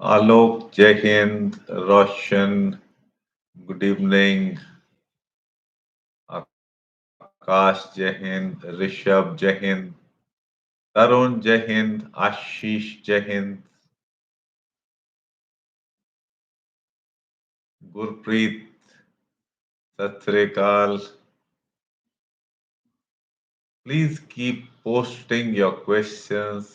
आलोक जय हिंद, रोशन good evening, आकाश जय हिंद, ऋषभ जय हिंद, तरुण जय हिंद, आशीष जय हिंद, गुरप्रीत सत श्री अकाल. Please keep posting your questions.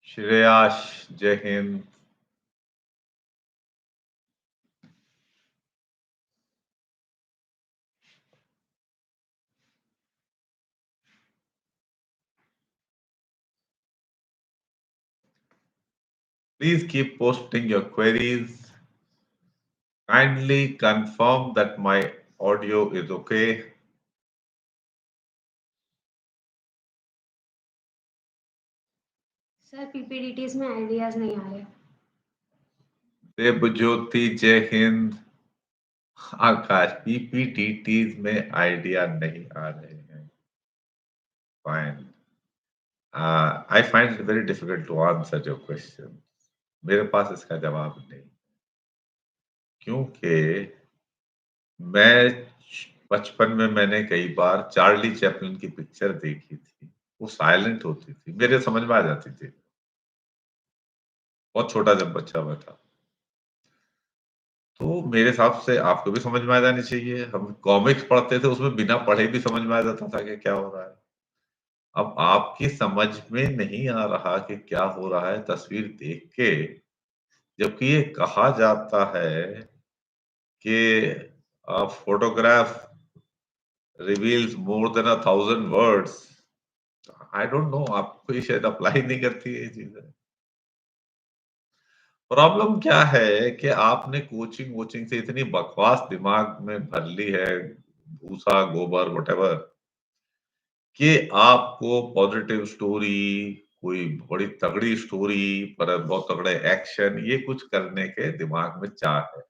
Shreyash जय Hind. Please keep posting your queries. Kindly confirm that my audio is okay. Sir PPDTs में आइडियाज नहीं आ रहे. देवज्योति जय हिंद. आकाश पीपीटीटीज में आइडिया नहीं आ रहे हैं. Fine. I find it very difficult to answer your question. मेरे पास इसका जवाब नहीं, क्योंकि मैं बचपन में मैंने कई बार चार्ली चैपलिन की पिक्चर देखी थी. वो साइलेंट होती थी, मेरे समझ में आ जाती थी. बहुत छोटा जब बच्चा मैं था, तो मेरे हिसाब से आपको भी समझ में आ जानी चाहिए. हम कॉमिक्स पढ़ते थे, उसमें बिना पढ़े भी समझ में आ जाता था कि क्या हो रहा है. अब आपकी समझ में नहीं आ रहा कि क्या हो रहा है तस्वीर देख के, जबकि ये कहा जाता है कि photograph reveals more than 1,000 words. I don't no, आपको ये शायद अप्लाई नहीं करती है ये चीजें. प्रॉब्लम क्या है कि आपने कोचिंग वोचिंग से इतनी बकवास दिमाग में भर ली है, भूसा गोबर व्हाटएवर, कि आपको पॉजिटिव स्टोरी, कोई बड़ी तगड़ी स्टोरी पर बहुत तगड़े एक्शन, ये कुछ करने के दिमाग में चाह है.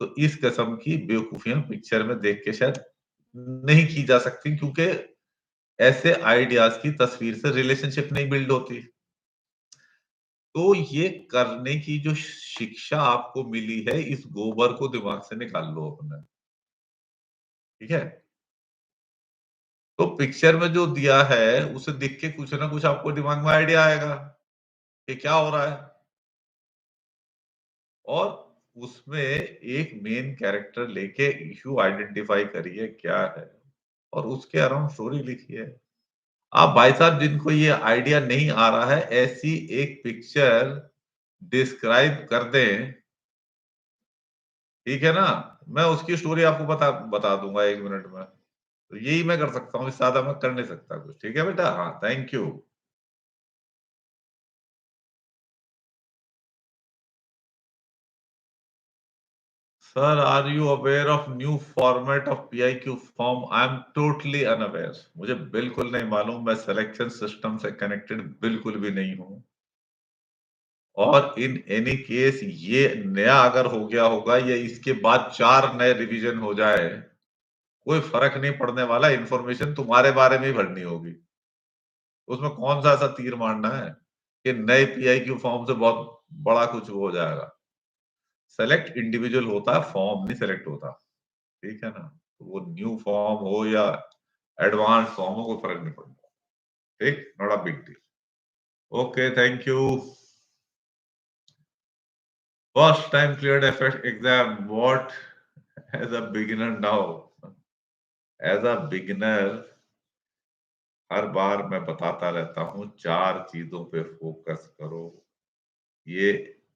तो इस किस्म की बेवकूफियां पिक्चर में देख के शायद नहीं की जा सकती, क्योंकि ऐसे आइडियाज की तस्वीर से रिलेशनशिप नहीं बिल्ड होती. तो ये करने की जो शिक्षा आपको मिली है, इस गोबर को दिमाग से निकाल लो अपना. ठीक है. तो पिक्चर में जो दिया है उसे देख के कुछ ना कुछ आपको दिमाग में आइडिया आएगा कि क्या हो रहा है. और उसमें एक मेन कैरेक्टर लेके इश्यू आइडेंटिफाई करिए क्या है, और उसके अराउंड स्टोरी लिखिए. आप भाई साहब जिनको ये आइडिया नहीं आ रहा है, ऐसी एक पिक्चर डिस्क्राइब कर दें, ठीक है ना. मैं उसकी स्टोरी आपको बता बता दूंगा 1 मिनट में. तो यही मैं कर सकता हूँ, इससे ज्यादा मैं कर नहीं सकता कुछ. ठीक है बेटा. हाँ, thank you. Sir, are you aware of new format of PIQ form? I am totally unaware. मुझे बिल्कुल नहीं मालूम. मैं सिलेक्शन सिस्टम से कनेक्टेड बिल्कुल भी नहीं हूँ. और इन एनी केस ये नया अगर हो गया होगा या इसके बाद 4 नए रिवीजन हो जाए, कोई फर्क नहीं पड़ने वाला. इंफॉर्मेशन तुम्हारे बारे में ही भरनी होगी. उसमें कौन सा ऐसा तीर मारना है कि नए पीआईक्यू फॉर्म से बहुत बड़ा कुछ हो जाएगा. सेलेक्ट इंडिविजुअल होता है, फॉर्म नहीं सेलेक्ट होता. ठीक है ना. तो वो न्यू फॉर्म हो या एडवांस फॉर्म हो, कोई फर्क नहीं पड़ता. ठीक. Not a big deal. Okay, thank you. First time cleared exam. What as a beginner now? As a beginner हर बार मैं बताता रहता हूँ, 4 चीजों पे फोकस करो. ये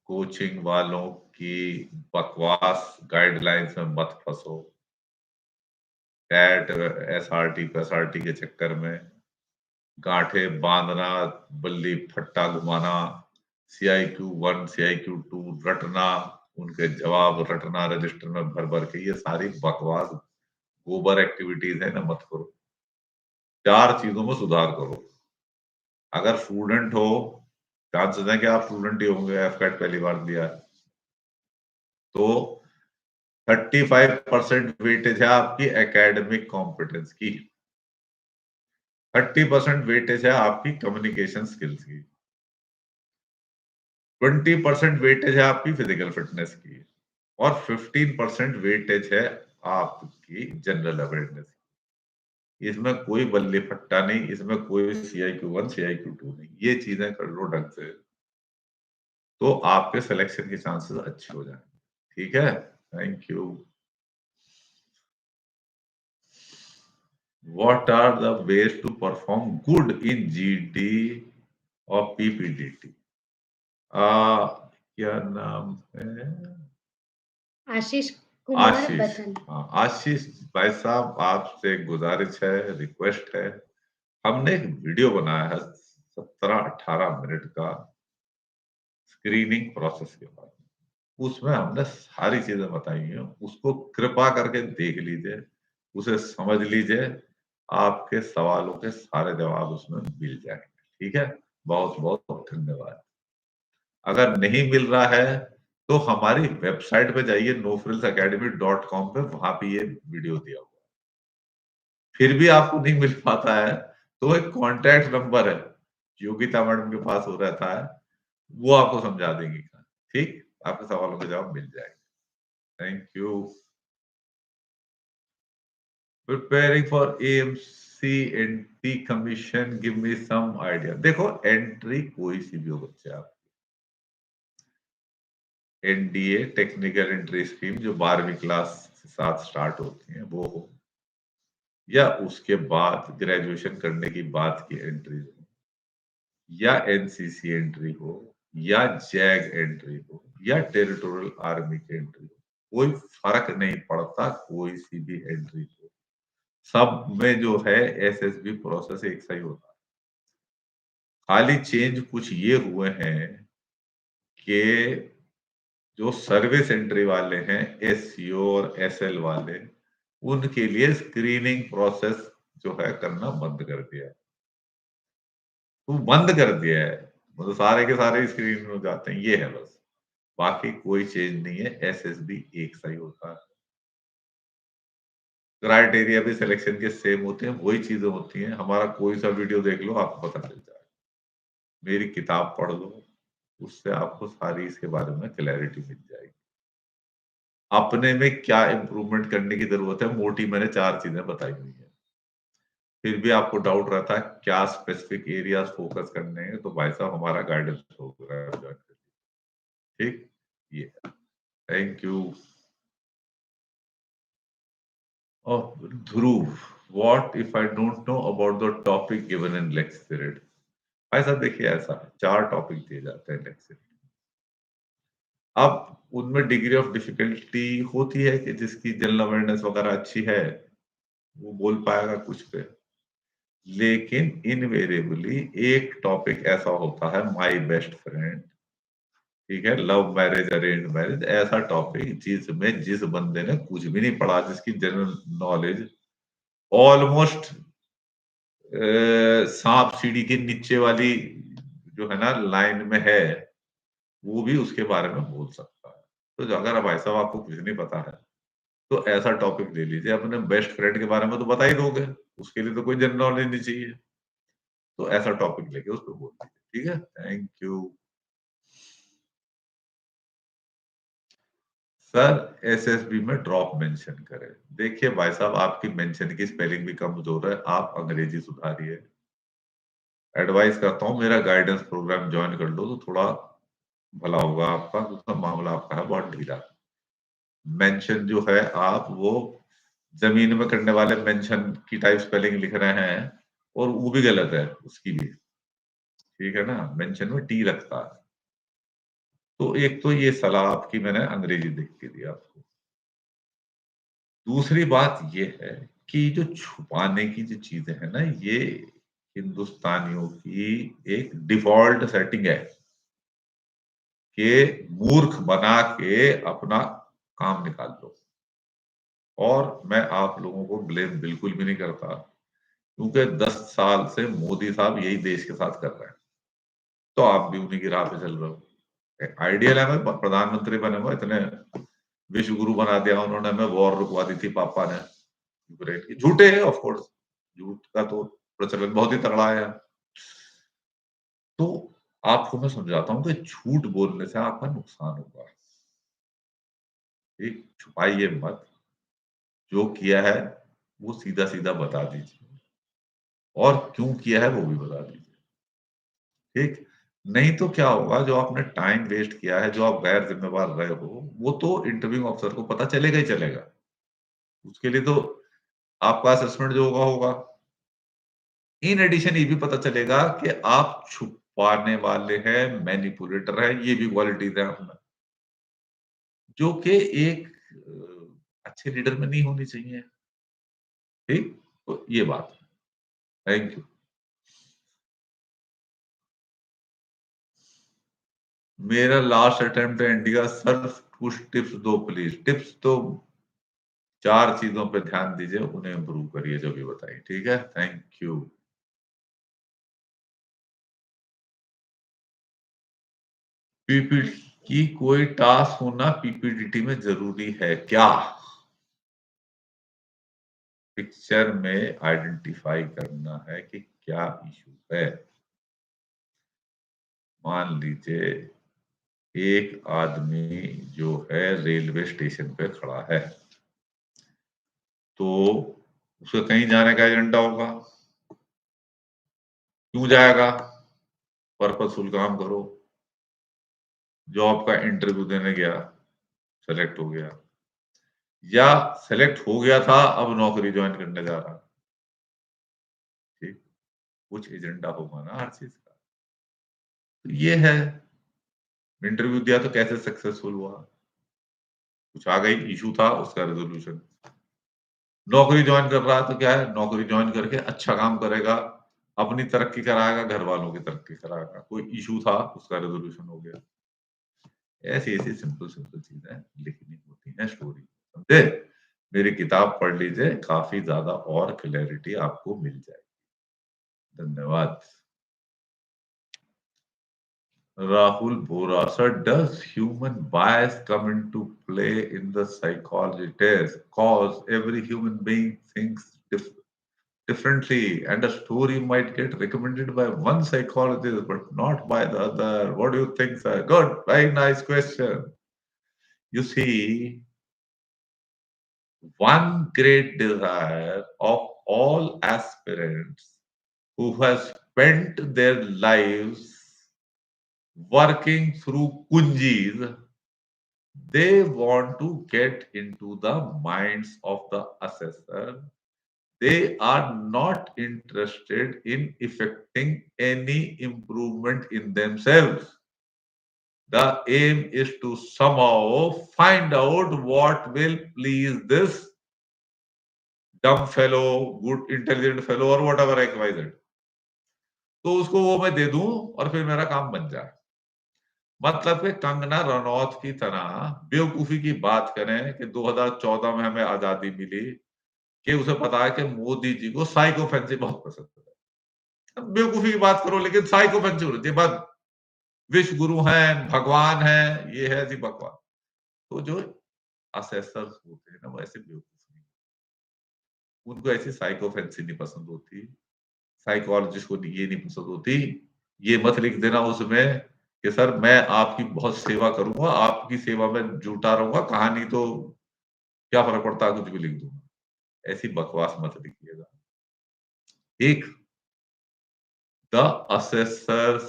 कोचिंग वालों की बकवास गाइडलाइंस में मत फंसो। कैट एसआरटी पेसआरटी के चक्कर में गांठे बांधना, बल्ली फट्टा घुमाना, CIQ1 CIQ2 रटना, उनके जवाब रटना रजिस्टर में भर भर के, ये सारी बकवास गोबर एक्टिविटीज है ना, मत करो। 4 चीजों में सुधार करो। अगर स्टूडेंट हो, चांसेस है कि आप स्टूडेंट ही होंगे, एफकैट पहली बार दिया है, तो 35% वेटेज है आपकी एकेडमिक कॉम्पिटेंस की, 30% वेटेज है आपकी कम्युनिकेशन स्किल्स की, 20% वेटेज है आपकी फिजिकल फिटनेस की, और 15% वेटेज है आपकी जनरल अवेयरनेस की। इसमें कोई बल्ले फट्टा नहीं, इसमें कोई CIQ1 CIQ2 नहीं। ये चीजें कर लो ढंग से, तो आपके सिलेक्शन के चांसेस अच्छे हो जाएंगे। ठीक है, thank you. What are the ways to perform good in GD और PPDT? क्या नाम है? आशीष कुमार आशीष। बथन। हाँ, आशीष भाई साहब, आपसे गुजारिश है, रिक्वेस्ट है, हमने एक वीडियो बनाया है 17-18 मिनट का स्क्रीनिंग प्रोसेस के बारे में। उसमें हमने सारी चीजें बताई हैं, उसको कृपा करके देख लीजिए, उसे समझ लीजिए, आपके सवालों के सारे जवाब उसमें मिल जाएंगे। ठीक है, बहुत बहुत धन्यवाद। अगर नहीं मिल रहा है तो हमारी वेबसाइट पे जाइए nofrillsacademy.com पे, वहां पे ये वीडियो दिया हुआ है। फिर भी आपको नहीं मिल पाता है तो एक कॉन्टैक्ट नंबर है, योगिता मैडम के पास हो रहता है, वो आपको समझा देंगी। ठीक, आपके सवालों के जवाब मिल जाएंगे। Thank you. Preparing for AMC entry commission, give me some idea. देखो, एंट्री कोई सी भी हो बच्चे, आप NDA टेक्निकल एंट्री स्कीम जो 12वीं क्लास के साथ स्टार्ट होती है वो हो, या उसके बाद ग्रेजुएशन करने की बात की एंट्री हो, या NCC एंट्री हो, या जैग एंट्री हो, या टेरिटोरियल आर्मी की एंट्री हो, कोई फर्क नहीं पड़ता, कोई सी भी एंट्री हो, सब में जो है SSB प्रोसेस एक सही होता है। खाली चेंज कुछ ये हुए हैं कि जो सर्विस एंट्री वाले हैं, SCO और SL वाले, उनके लिए स्क्रीनिंग प्रोसेस जो है करना बंद कर दिया है। तो बंद कर दिया है, मतलब सारे के सारे स्क्रीन हो जाते हैं, ये है बस, बाकी कोई चेंज नहीं है, SSB एक सही होता है। क्राइटेरिया भी सिलेक्शन के सेम होते हैं, वही चीजें होती हैं। हमारा कोई सा वीडियो देख लो, आपको पता चल जाएगा, मेरी किताब पढ़ लो, उससे आपको सारी इसके बारे में क्लैरिटी मिल जाएगी। अपने में क्या इम्प्रूवमेंट करने की जरूरत है, मोटी मैंने 4 चीजें बताई हुई है। फिर भी आपको डाउट रहता है क्या स्पेसिफिक एरियाज फोकस करने हैं, तो भाई साहब हमारा गाइडेंस प्रोग्राम ज्वाइन करिए। ठीक, ये थैंक यू। और Dhruv, what if I don't know about the topic given in lecture? भाई साहब देखिए, ऐसा 4 टॉपिक दिए जाते हैं लेक्चर। अब उनमें डिग्री ऑफ डिफिकल्टी होती है कि जिसकी जनरल अवेयरनेस वगैरह अच्छी है वो बोल पाएगा कुछ पे, लेकिन इनवेरिएबली एक टॉपिक ऐसा होता है, माय बेस्ट फ्रेंड, ठीक है, लव मैरिज अरेंज मैरिज, ऐसा टॉपिक जिसमें जिस बंदे ने कुछ भी नहीं पढ़ा, जिसकी जनरल नॉलेज ऑलमोस्ट सांप सीढ़ी के नीचे वाली जो है ना लाइन में है, वो भी उसके बारे में बोल सकता है। तो अगर भाई साहब आपको कुछ नहीं पता है तो ऐसा टॉपिक ले लीजिए, अपने बेस्ट फ्रेंड के बारे में तो बता ही दोगे, उसके लिए तो कोई जनरल नॉलेज नहीं चाहिए, तो ऐसा टॉपिक लेके उस पर बोल दीजिए। ठीक है, थैंक यू। सर SSB में ड्रॉप मेंशन करें। देखिए भाई साहब, आपकी मेंशन की स्पेलिंग भी कमजोर है, आप अंग्रेजी सुधारिए। एडवाइस करता हूँ, मेरा गाइडेंस प्रोग्राम ज्वाइन कर लो तो थोड़ा भला होगा आपका, क्योंकि मामला आपका है बहुत ढीला। मेंशन जो है आप वो जमीन में करने वाले मेंशन की टाइप स्पेलिंग लिख रहे हैं, और वो भी गलत है उसकी भी। ठीक है ना, मेंशन में टी लगता है, तो एक तो ये सलाह आपकी मैंने अंग्रेजी देख के दी आपको। दूसरी बात ये है कि जो छुपाने की जो चीज़ें हैं ना, ये हिंदुस्तानियों की एक डिफ़ॉल्ट सेटिंग है कि मूर्ख बना के अपना काम निकाल लो। और मैं आप लोगों को ब्लेम बिल्कुल भी नहीं करता, क्योंकि 10 साल से मोदी साहब यही देश के साथ कर रहे हैं। तो आप भी उन्हीं की राह पे चल रहे हो। आइडियल है, मैं प्रधानमंत्री बने हुए, इतने विश्व गुरु बना दिया उन्होंने, हमें वॉर रुकवा दी थी पापा ने यूक्रेन की। झूठे हैं ऑफ कोर्स, झूठ का तो प्रचलन बहुत ही तगड़ा है। तो आपको मैं समझाता हूँ कि झूठ बोलने से आपका नुकसान होगा। ठीक, छुपाइए मत, जो किया है वो सीधा-सीधा बता दीजिए और क्यों किया है वो भी बता दीजिए। ठीक? नहीं तो क्या होगा, जो आपने टाइम वेस्ट किया है, जो आप गैर ज़िम्मेवार रहे हो, वो तो इंटरव्यूइंग ऑफिसर को पता चलेगा ही चलेगा। उसके लिए तो आपका असेसमेंट जो होगा, होगा। इन एडिशन ये भी पता चलेगा कि आप छुपाने वाले हैं, मैनिपुलेटर हैं, ये भी क्वालिटीज़ हैं आप में, जो कि एक अच्छे लीडर में नहीं होनी चाहिए। ठीक? तो ये बात है। Thank you. मेरा लास्ट अटेम्प्ट है इंडिया सर, कुछ टिप्स दो प्लीज। टिप्स तो 4 चीजों पे ध्यान दीजिए, उन्हें इम्प्रूव करिए जो भी बताई। ठीक है, थैंक यू। पीपीटी की कोई टास्क होना पीपीटीटी में जरूरी है क्या? पिक्चर में आइडेंटिफाई करना है कि क्या इशू है। मान लीजिए एक आदमी जो है रेलवे स्टेशन पे खड़ा है, तो उसे कहीं जाने का एजेंडा होगा। क्यों जाएगा? पर्पसफुल काम करो। जॉब का इंटरव्यू देने गया, सेलेक्ट हो गया, या सेलेक्ट हो गया था अब नौकरी ज्वाइन करने जा रहा। ठीक, कुछ एजेंडा होगा ना हर चीज का। तो ये है, इंटरव्यू दिया तो कैसे सक्सेसफुल हुआ, कुछ आ गई, इशू था, उसका रेजोल्यूशन। नौकरी ज्वाइन कर रहा है तो क्या है, नौकरी ज्वाइन करके अच्छा काम करेगा, अपनी तरक्की कराएगा, घर वालों की तरक्की कराएगा। कोई इशू था, उसका रेजोल्यूशन हो गया। ऐसी ऐसी सिंपल सिंपल चीजें लिखनी होती हैं स्टोरी, समझे? मेरी किताब पढ़ लीजिए, काफी ज्यादा और क्लैरिटी आपको मिल जाएगी। धन्यवाद। Rahul Bora, sir, does human bias come into play in the psychology test? Cause every human being thinks differently, and a story might get recommended by one psychologist but not by the other. What do you think, sir? Good, very nice question. You see, one great desire of all aspirants who has spent their lives working through kunjis, they want to get into the minds of the assessor. They are not interested in effecting any improvement in themselves. The aim is to somehow find out what will please this dumb fellow, good intelligent fellow, or whatever XYZ. तो उसको वो मैं दे दूं और फिर मेरा काम बन जाए। मतलब कि कंगना रनौत की तरह बेवकूफी की बात करें कि 2014 में हमें आजादी मिली, कि उसे पता है कि मोदी जी को साइको फैंसी बहुत पसंद है। बेवकूफी की बात करो, लेकिन साइको फैंसी होती है बस, विश्व गुरु हैं, भगवान हैं, ये है जी बकवास। तो जो असेसर्स होते हैं ना, वो ऐसे बेवकूफ नहीं, उनको ऐसी साइको फैंसी नहीं पसंद होती, साइकोलॉजिस्ट को ये नहीं पसंद होती। ये मत लिख देना उसमें कि सर मैं आपकी बहुत सेवा करूंगा, आपकी सेवा में जुटा रहूंगा, कहानी तो क्या फर्क पड़ता है, कुछ भी लिख दूंगा। ऐसी बकवास मत लिखिएगा। एक, the assessors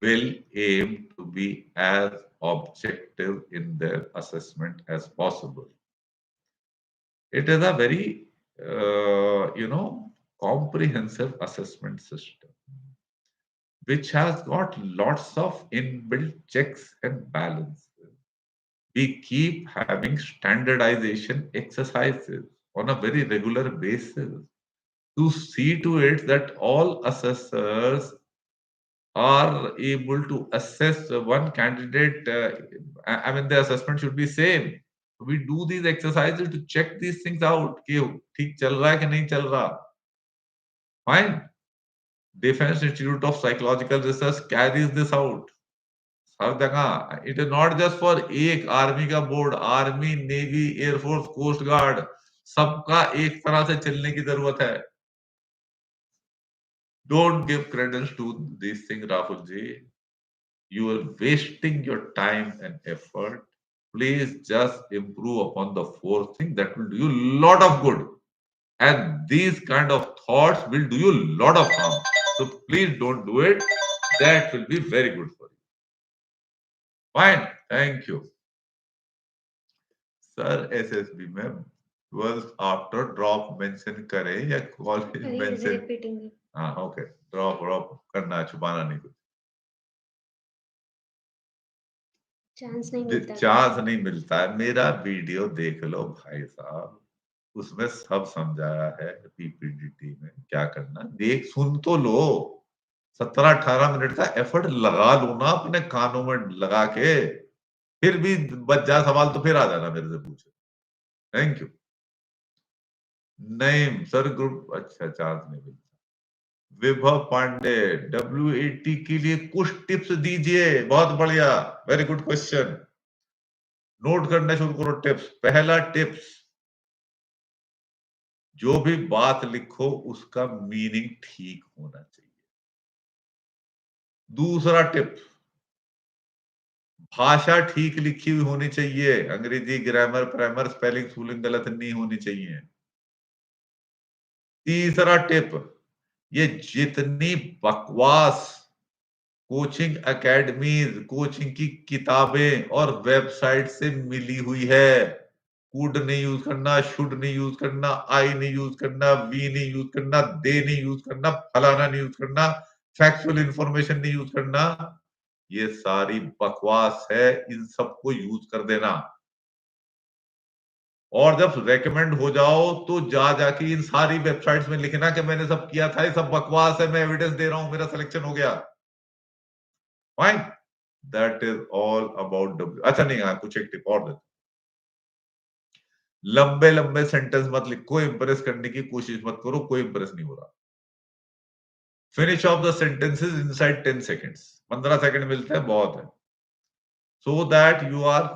will aim to be as objective in their assessment as possible. It is a very, comprehensive assessment system. which has got lots of inbuilt checks and balances. We keep having standardization exercises on a very regular basis to see to it that all assessors are able to assess one candidate. I mean, the assessment should be same. We do these exercises to check these things out कि ठीक चल रहा है कि नहीं चल रहा. Fine. Defense Institute of Psychological Research carries this out. हर जगह. It is not just for एक आर्मी का board, army, navy, air force, coast guard, सबका एक तरह से चलने की जरूरत है. Don't give credence to these things, Rahul ji. You are wasting your time and effort. Please just improve upon the four things that will do you a lot of good. And these kind of thoughts will do you a lot of harm. So please don't do it. That will be very good for you. Fine. Thank you. Sir, SSB में 12th after drop mention करे या college mention? repeating it. हाँ, okay. Drop करना है, छुपाना नहीं कुछ. Chance नहीं मिलता. चांस नहीं मिलता है. मेरा वीडियो देख लो भाई साहब, उसमें सब समझाया है पीपीडीटी में क्या करना. देख सुन तो लो. 17-18 मिनट का एफर्ट लगा लो ना अपने कानों में लगा के. फिर भी बच जा सवाल तो फिर आ जाना मेरे से पूछे. Thank you. नहीं सर, ग्रुप अच्छा चांस नहीं मिलता. विभव पांडे, WAT के लिए कुछ टिप्स दीजिए. बहुत बढ़िया, वेरी गुड क्वेश्चन. नोट करना शुरू करो टिप्स. पहला टिप्स, जो भी बात लिखो उसका मीनिंग ठीक होना चाहिए. दूसरा टिप, भाषा ठीक लिखी हुई होनी चाहिए. अंग्रेजी ग्रामर, प्राइमर, स्पेलिंग, स्पेलिंग गलत नहीं होनी चाहिए. तीसरा टिप, ये जितनी बकवास कोचिंग एकेडमीज, कोचिंग की किताबें और वेबसाइट से मिली हुई है, कुड नहीं यूज करना, शुड नहीं यूज करना, आई नहीं यूज करना, वी नहीं यूज करना, दे नहीं यूज करना, फलाना नहीं यूज करना, फैक्चुअल इंफॉर्मेशन नहीं यूज करना, ये सारी बकवास है. इन सबको यूज कर देना. और जब रेकमेंड हो जाओ तो जाके इन सारी वेबसाइट्स में लिखना कि मैंने सब किया था, ये सब बकवास है, मैं एविडेंस दे रहा हूं, मेरा सिलेक्शन हो गया. Fine. That is all about W. अच्छा नहीं, हाँ कुछ एक टिप और देता. लंबे लंबे सेंटेंस मत लिखो. इंप्रेस करने की कोशिश मत करो, कोई इंप्रेस नहीं हो रहा. Finish off the sentences inside 10 seconds. 15 second मिलते हैं, बहुत है. So that you are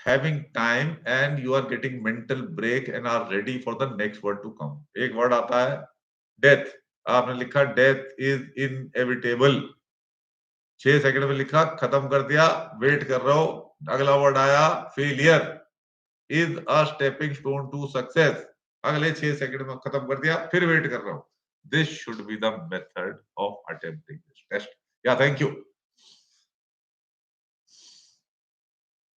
having time and you are getting mental break and are ready for the next word to come. एक वर्ड आता है डेथ. आपने लिखा डेथ इज इनएविटेबल. 6 सेकंड में लिखा, खत्म कर दिया, वेट कर रहे हो. अगला वर्ड आया failure. Is a stepping stone to success. अगले 6 सेकंड में खत्म कर दिया, फिर वेट कर रहा हूं. This should be the method of attempting this test. Yeah thank you.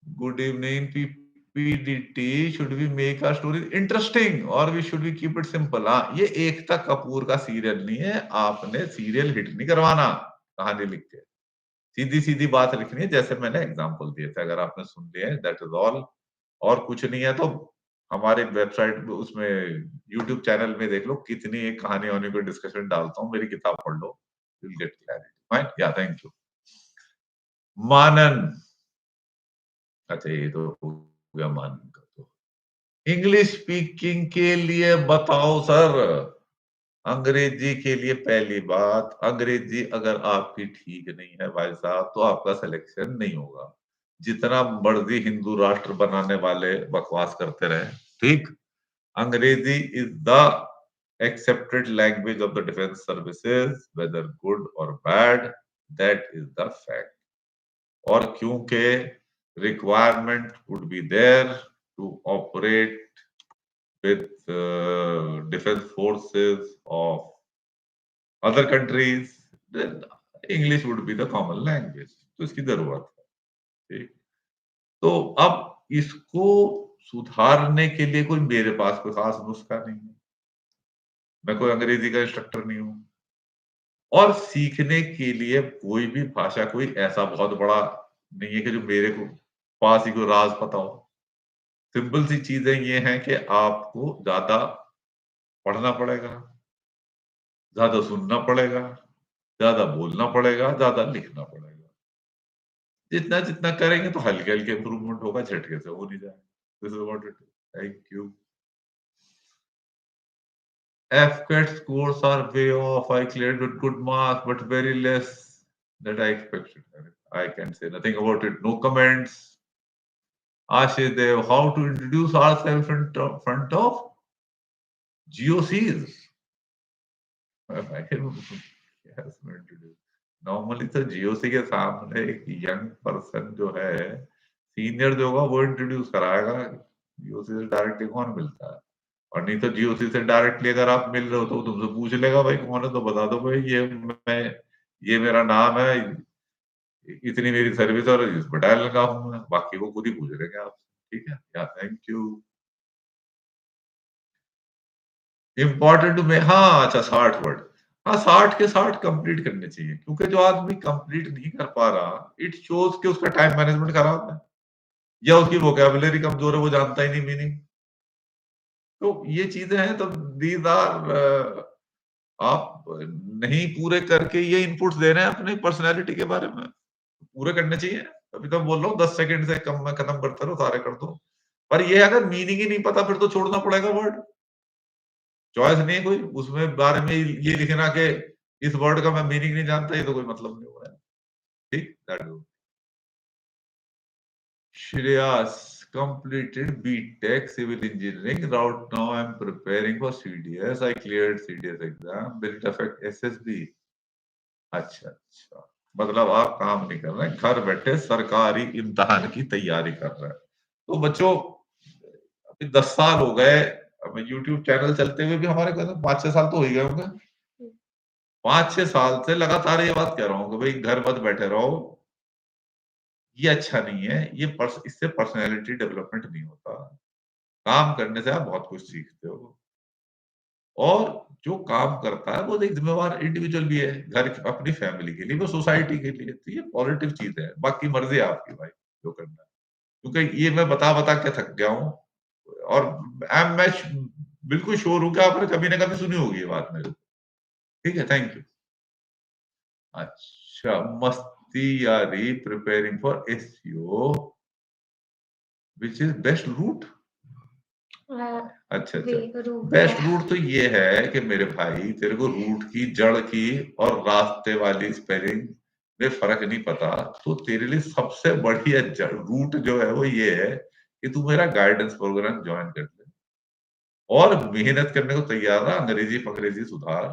Good evening, PPDT. Should we make our story interesting or we should we keep it simple? हाँ, ये एकता कपूर का सीरियल नहीं है. आपने सीरियल हिट नहीं करवाना कहानी लिख के. सीधी सीधी बात लिखनी है, जैसे मैंने एग्जांपल दिए थे. अगर आपने सुन लिया है, दैट इज ऑल. और कुछ नहीं है तो हमारे वेबसाइट उसमें यूट्यूब चैनल में देख लो, कितनी एक कहानी होने को डिस्कशन डालता हूँ. मेरी किताब पढ़ लो, you will get clarity. Fine. Yeah thank you. Manan. अच्छा ये तो हो गया मानन का. तो इंग्लिश स्पीकिंग के लिए बताओ सर. अंग्रेजी के लिए पहली बात, अंग्रेजी अगर आपकी ठीक नहीं है भाई साहब तो आपका सिलेक्शन नहीं होगा. जितना मर्जी हिंदू राष्ट्र बनाने वाले बकवास करते रहे, ठीक. अंग्रेजी is the accepted language of the defense services, whether good or bad, that is the fact. और क्योंकि requirement would be there to operate with defense forces of other countries, then English would be the common language. तो इसकी जरूरत है. ठीक. तो अब इसको सुधारने के लिए कोई मेरे पास कोई खास नुस्खा नहीं है. मैं कोई अंग्रेजी का इंस्ट्रक्टर नहीं हूं. और सीखने के लिए कोई भी भाषा कोई ऐसा बहुत बड़ा नहीं है कि जो मेरे को पास ही कोई राज पता हो। सिंपल सी चीजें ये हैं कि आपको ज्यादा पढ़ना पड़ेगा, ज्यादा सुनना पड़ेगा, ज्यादा बोलना पड़ेगा, ज्यादा लिखना पड़ेगा। जितना जितना करेंगे तो हल्के हल्के इंप्रूवमेंट होगा, झटके से हो नहीं जाएगा। This is what it is. Thank you. FCAT scores are way off. I cleared with good marks, but very less that I expected. I can say nothing about it. No comments. Ashish Dev, how to introduce ourselves in front of GOCs? I can yes, introduce. Normally तो GOC के सामने एक young person जो है, senior जो होगा वो introduce कराएगा। GOC से डायरेक्टली कौन मिलता है? और नहीं तो जीओसी से डायरेक्टली अगर आप मिल रहे हो तो वो तुमसे पूछ लेगा भाई कौन है, तो बता दो भाई ये मेरा नाम है, इतनी मेरी सर्विस और इस बटालियन का हूँ मैं। बाकी वो खुद ही पूछ लेंगे आपसे। ठीक है, या थैंक यू। इम्पोर्टेंट में हाँ, अच्छा 60 वर्ड। हाँ, 60 के 60 कंप्लीट करने चाहिए, क्योंकि जो आदमी कंप्लीट नहीं कर पा रहा, इट शोज कि उसका टाइम मैनेजमेंट खराब है या उसकी वोकैबुलरी कमजोर है, वो जानता ही नहीं मीनिंग। तो ये चीजें हैं, तो दीज आर आप नहीं पूरे करके ये इनपुट्स दे रहे हैं अपनी पर्सनैलिटी के बारे में, पूरे करने चाहिए। अभी तो बोल रहा हूँ 10 सेकंड से कम में खत्म करते रहो, सारे कर दो। पर ये अगर मीनिंग ही नहीं पता फिर तो छोड़ना पड़ेगा वर्ड। चॉइस नहीं है कोई उसमें बारे में ये लिखना कि इस वर्ड का मैं मीनिंग नहीं जानता, ये तो कोई मतलब नहीं हो रहा है। ठीक, that is. Shreyas completed BTech civil engineering route. Now I'm preparing for CDS. I cleared CDS exam. Will it affect SSB? अच्छा अच्छा, मतलब आप काम नहीं कर रहे हैं, घर बैठे सरकारी इम्तिहान की तैयारी कर रहे हैं। तो बच्चों, अभी 10 साल हो गए हमें यूट्यूब चैनल चलते हुए भी, हमारे कहते 5-6 साल तो हो ही गए होंगे। 5-6 साल से लगातार ये बात कह रहा हूँ कि भाई घर मत बैठे रहो, ये अच्छा नहीं है। इससे पर्सनैलिटी डेवलपमेंट नहीं होता। काम करने से आप बहुत कुछ सीखते हो, और जो काम करता है वो एक जिम्मेवार इंडिविजुअल भी है, घर की, अपनी फैमिली के लिए, वो सोसाइटी के लिए। तो ये पॉजिटिव चीज है, बाकी मर्जी है आपकी भाई जो करना है। क्योंकि ये मैं बता बता के थक गया हूँ, और मैं बिल्कुल श्योर हूँ कि आपने कभी ना कभी सुनी होगी ये बात मेरे को। ठीक है, थैंक यू। अच्छा, मस्ती यारी preparing for SEO, which is best route. अच्छा अच्छा, बेस्ट रूट तो ये है कि मेरे भाई तेरे को रूट की, जड़ की और रास्ते वाली स्पेलिंग में फर्क नहीं पता, तो तेरे लिए सबसे बढ़िया रूट जो है वो ये है कि तू मेरा गाइडेंस प्रोग्राम ज्वाइन कर ले और मेहनत करने को तैयार रहा, अंग्रेजी फंग्रेजी सुधार,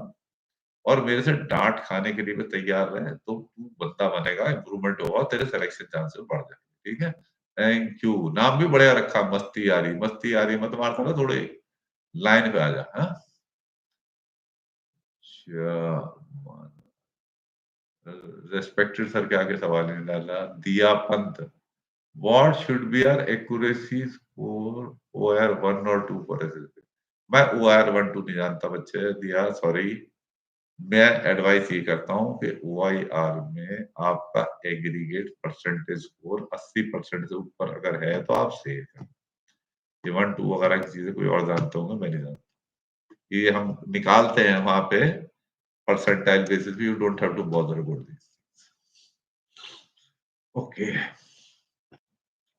और मेरे से डांट खाने के लिए भी तैयार रहे, तो तू बंदा बनेगा, इम्प्रूवमेंट होगा, तेरे सिलेक्शन चांसेस बढ़ जाएंगे। ठीक है, थैंक यू। नाम भी बढ़िया रखा, मस्ती यारी। मस्ती यारी मत मारता ना, थोड़े लाइन पे आ जा। हाँ, रेस्पेक्टेड सर के आगे सवाल नहीं डाला। Diya Pant, what should be our accuracy score OR 1 और 2 फॉर एसएसबी? मैं OR 1 2 नहीं जानता बच्चे, दिया सॉरी। मैं एडवाइस ये करता हूँ कि OIR में आपका एग्रीगेट परसेंटेज स्कोर 80% से ऊपर अगर है तो आप सेफ हैं। ये 1 2 वगैरह की चीजें कोई और जानते होंगे, मैं नहीं जानता। ये हम निकालते हैं वहां पे percentile basis, you don't have to bother about this. Okay.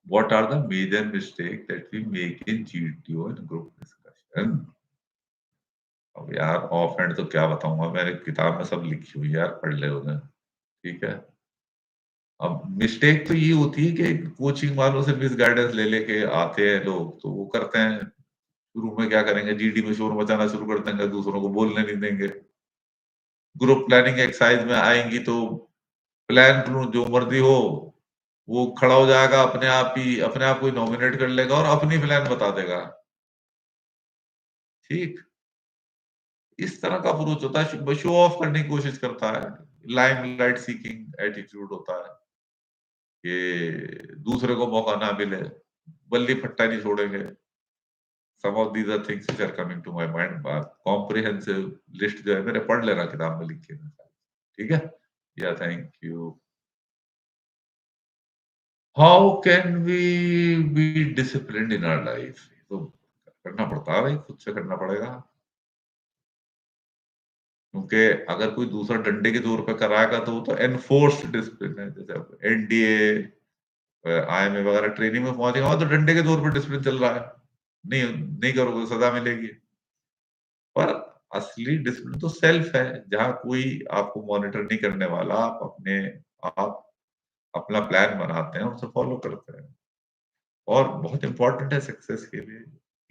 What are the major mistakes that we make in GTO and group discussion? अब यार ऑफ हैंड तो क्या बताऊंगा, मैंने किताब में सब लिखी हुई है यार, पढ़ ले उन्हें। ठीक है, अब मिस्टेक तो ये होती है कि कोचिंग वालों से मिस गाइडेंस ले लेके आते हैं लोग, तो वो करते हैं शुरू में क्या करेंगे, जीडी में शोर मचाना शुरू कर देंगे, दूसरों को बोलने नहीं देंगे। ग्रुप प्लानिंग एक्सरसाइज में आएंगी तो प्लान जो मर्जी हो, वो खड़ा हो जाएगा अपने आप ही, अपने आप को ही नॉमिनेट कर लेगा और अपनी प्लान बता देगा। ठीक, इस तरह का अप्रोच होता है, शो ऑफ करने की कोशिश करता है, लाइमलाइट सीकिंग एटीट्यूड होता है कि दूसरे को मौका ना मिले, बल्ली फट्टा नहीं छोड़ेंगे। Some of these are things which are coming to my mind. Comprehensive list जो है मेरे, पढ़ लेना, किताब में लिखे हैं। ठीक है, या thank you. How can we be disciplined in our life? तो करना पड़ता है भाई, खुद से करना पड़ेगा। क्योंकि अगर कोई दूसरा डंडे के जोर पे कराएगा तो वो तो एनफोर्स्ड डिसिप्लिन है। जैसे अब एनडीए, आईएमए वगैरह ट्रेनिंग में पहुंचेगा, वहां तो डंडे के जोर पे डिसिप्लिन चल रहा है। नहीं नहीं करोगे तो सजा मिलेगी। पर असली डिसिप्लिन तो सेल्फ है, जहां कोई आपको मॉनिटर नहीं करने वाला, आप अपना प्लान बनाते हैं, उसे फॉलो करते हैं। और बहुत इंपॉर्टेंट है सक्सेस के लिए,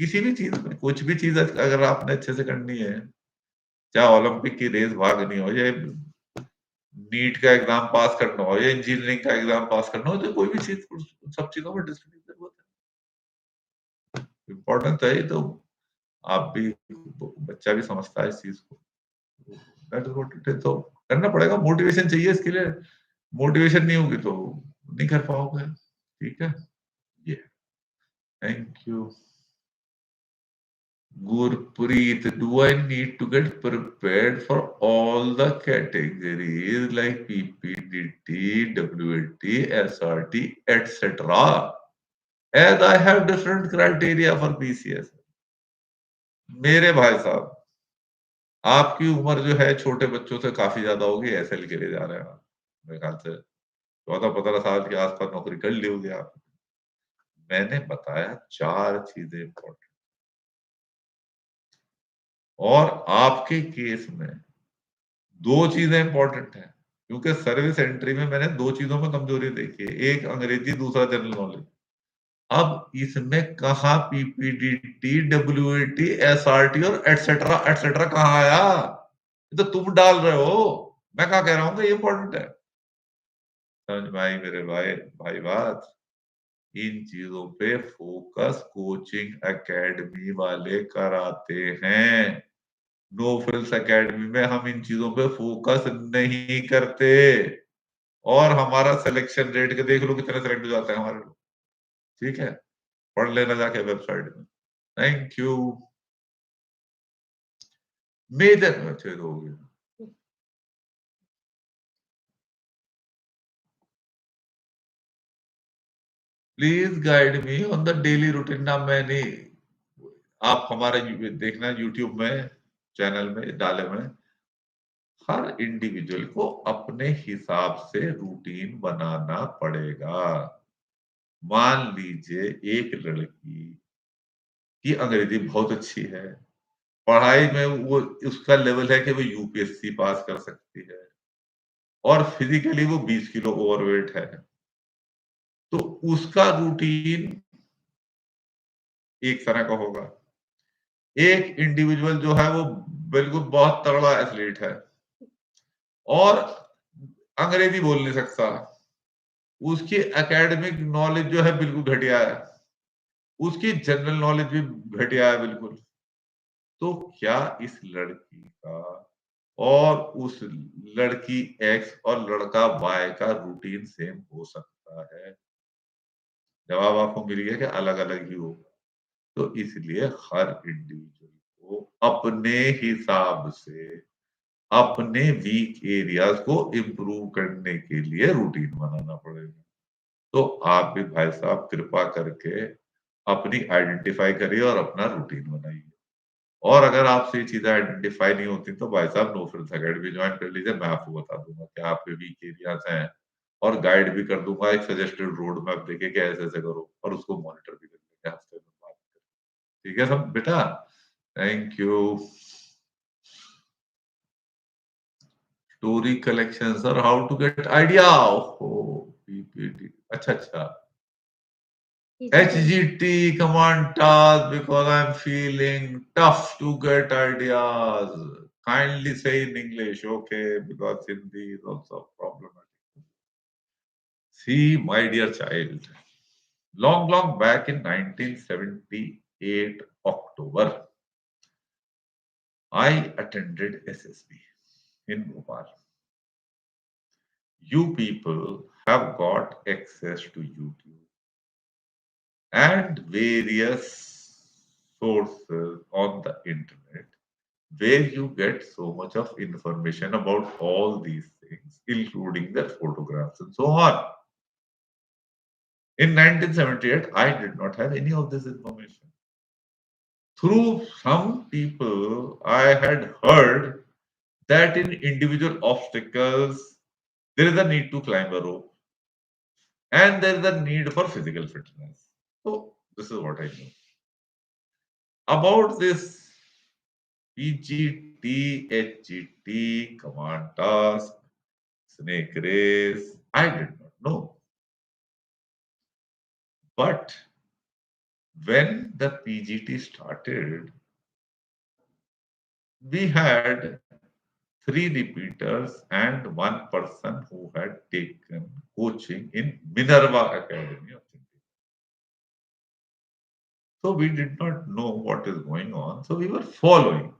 किसी भी चीज में। कुछ भी चीज अगर आपने अच्छे से करनी है, चाहे ओलंपिक की रेस भागनी हो, या नीट का एग्जाम पास करना हो, या इंजीनियरिंग का एग्जाम पास करना हो, तो कोई भी चीज, सब चीजों में डिसिप्लिन की जरूरत है। इम्पोर्टेंट है ये तो। आप भी, बच्चा भी समझता है इस चीज को। That is what it is. तो करना पड़ेगा, मोटिवेशन चाहिए इसके लिए। मोटिवेशन नहीं होगी तो नहीं कर पाओगे। ठीक है, ये, thank you. Gurpreet, do I need to get prepared for all the categories like PPDT, WLT, SRT, etc. As I have different criteria for PCS? मेरे भाई साहब, आपकी उम्र जो है छोटे बच्चों से काफी ज्यादा होगी, एसएल के लिए जा रहे हैं आप। मेरे ख्याल से 14-15 साल के आसपास नौकरी कर ली होगी आप। मैंने बताया 4 चीजें इंपॉर्टेंट, और आपके केस में 2 चीजें इंपॉर्टेंट है। क्योंकि सर्विस एंट्री में मैंने 2 चीजों में कमजोरी देखी है, एक अंग्रेजी, दूसरा जनरल नॉलेज। अब इसमें कहा पीपीडीटी, डब्ल्यूएटी, एसआरटी और एटसेट्रा एटसेट्रा कहाँ आया? ये तो तुम डाल रहे हो, मैं कहा कह रहा हूँ कि ये इंपॉर्टेंट है। समझ में आई मेरे भाई भाई बात? इन चीजों पे फोकस कोचिंग एकेडमी वाले कराते हैं। नो फ्रिल्स एकेडमी में हम इन चीजों पे फोकस नहीं करते। और हमारा सिलेक्शन रेट के देख लो, कितने सेलेक्ट हो जाते हैं हमारे लोग। ठीक है, पढ़ लेना जाके वेबसाइट में। Thank you. मेजर में अच्छे हो गए। Please guide me on the daily routine. ना मैंने, आप हमारे देखना यूट्यूब में, चैनल में डाले में, हर इंडिविजुअल को अपने हिसाब से रूटीन बनाना पड़ेगा। मान लीजिए एक लड़की की अंग्रेजी बहुत अच्छी है, पढ़ाई में वो, उसका लेवल है कि वो यूपीएससी पास कर सकती है, और फिजिकली वो 20 किलो ओवरवेट है, तो उसका रूटीन एक तरह का होगा। एक इंडिविजुअल जो है वो बिल्कुल बहुत तगड़ा एथलीट है, और अंग्रेजी बोल नहीं सकता, उसकी एकेडमिक नॉलेज जो है बिल्कुल घटिया है, उसकी जनरल नॉलेज भी घटिया है बिल्कुल। तो क्या इस लड़की का और उस लड़की एक्स और लड़का वाई का रूटीन सेम हो सकता है? जवाब आपको मिल गया कि अलग अलग ही होगा। तो इसलिए हर इंडिविजुअल को अपने हिसाब से अपने वीक एरियाज को इम्प्रूव करने के लिए रूटीन बनाना पड़ेगा। तो आप भी भाई साहब कृपा करके अपनी आइडेंटिफाई करिए और अपना रूटीन बनाइए। और अगर आपसे ये चीजें आइडेंटिफाई नहीं होती तो भाई साहब नो फ्रिल्स एकेडमी ज्वाइन कर लीजिए। मैं आपको बता दूंगा कि आपके वीक एरियाज हैं, और गाइड भी कर दूंगा, एक सजेस्टेड रोड मैप देके कि ऐसे ऐसे करो, और उसको मॉनिटर भी कर लेंगे हफ्ते में बात। ठीक है सब बेटा, thank you. Story collection sir, how to get idea? PPT, अच्छा अच्छा। HGT command task because I'm feeling tough to get ideas. Kindly say in English, okay, because Hindi is also problematic. See, my dear child, long back in 1978 October, I attended SSB in Bhopal. You people have got access to YouTube and various sources on the internet where you get so much of information about all these things, including their photographs and so on. In 1978, I did not have any of this information. Through some people, I had heard that in individual obstacles, there is a need to climb a rope and there is a need for physical fitness. So, this is what I know. About this PGT, HGT, command task, snake race, I did not know. But when the PGT started, we had three repeaters and one person who had taken coaching in Minerva Academy of India. So we did not know what is going on. So we were following,